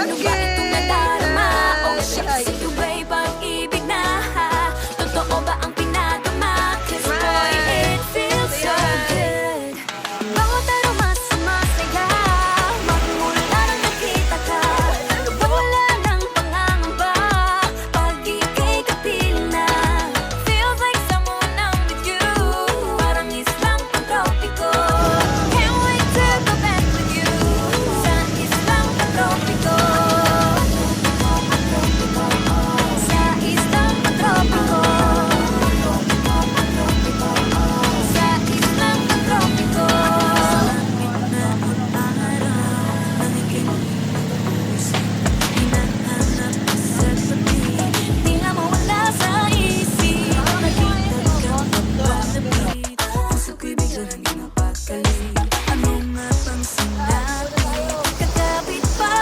Ano ba itong nadarama? Oh shit, sa'yo ba'y pag-ibig na? Totoo ba ang pinagama? 'Cause boy, it feels so good. Bawat aroma sumasaya magmula nang nakita ka. Wala ng pangangamba pag ika'y kapiling na. Feels like someone I'm with you, parang islang pantropiko. Can't wait to go back with you sa islang pantropiko. Sa islang pantropiko. Sa islang pantropiko. Di na mawala sa isip. Nakita ka pagpapit, puso ko'y bigla naging mapagkalit. Ano nga bang sinabi? Kakapit pa.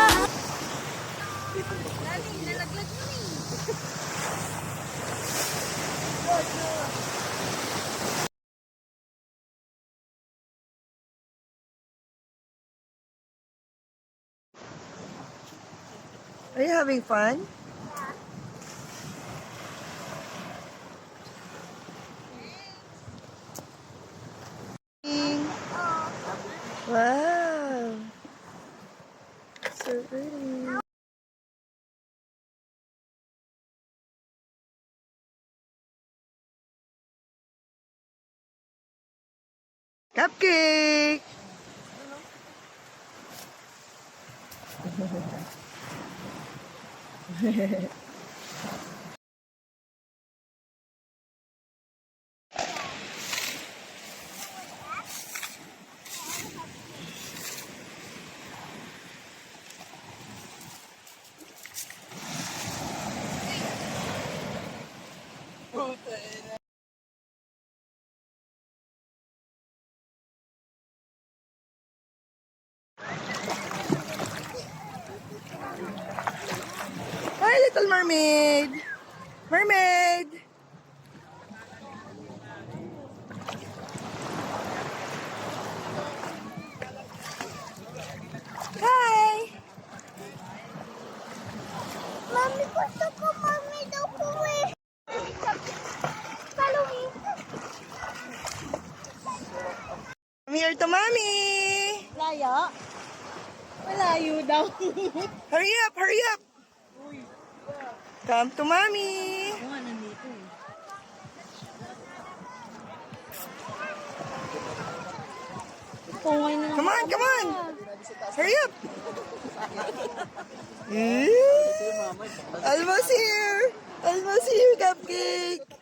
Are you having fun? Wow. So pretty. Cupcake. Hi, Little Mermaid. Mermaid. Hi. Mami, gusto ko mami daw ko eh. Kalumi. Come here to mommy. Layo? Malayo daw. Hurry up, hurry up. Come to mommy. Nandito eh. Pungay na Come on, come on. Hurry up. Almost here. Almost here, Cupcake.